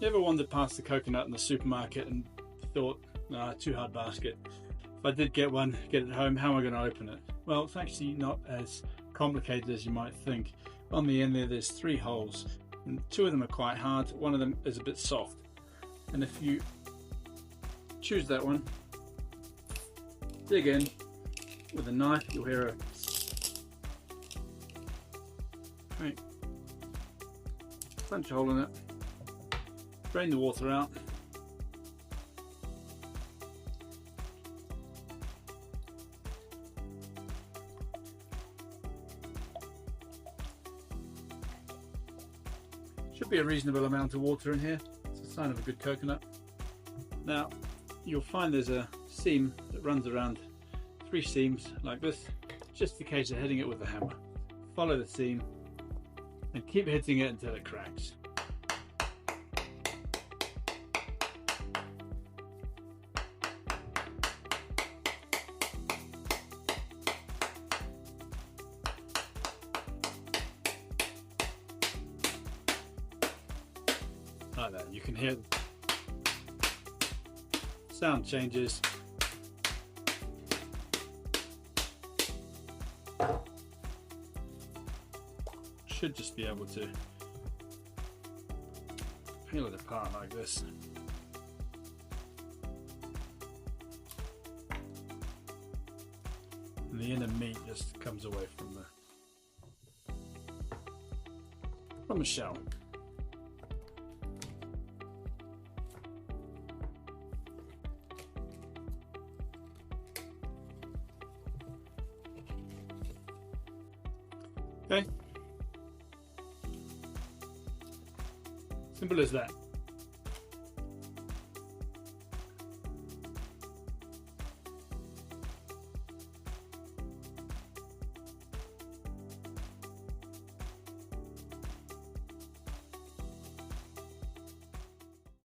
You ever wandered past the coconut in the supermarket and thought, nah, too hard basket. If I did get it home, how am I going to open it? Well, it's actually not as complicated as you might think. On the end there's 3 holes, and 2 of them are quite hard, one of them is a bit soft. And if you choose that one, dig in with a knife, you'll hear a okay. Punch a hole in it, drain the water out, should be a reasonable amount of water in here. It's a sign of a good coconut. Now you'll find there's a seam that runs around 3 seams like this, just in case of hitting it with a hammer. Follow the seam and keep hitting it until it cracks. Like that, you can hear the sound changes. Should just be able to peel it apart like this. And the inner meat just comes away from the shell. Okay. Simple as that.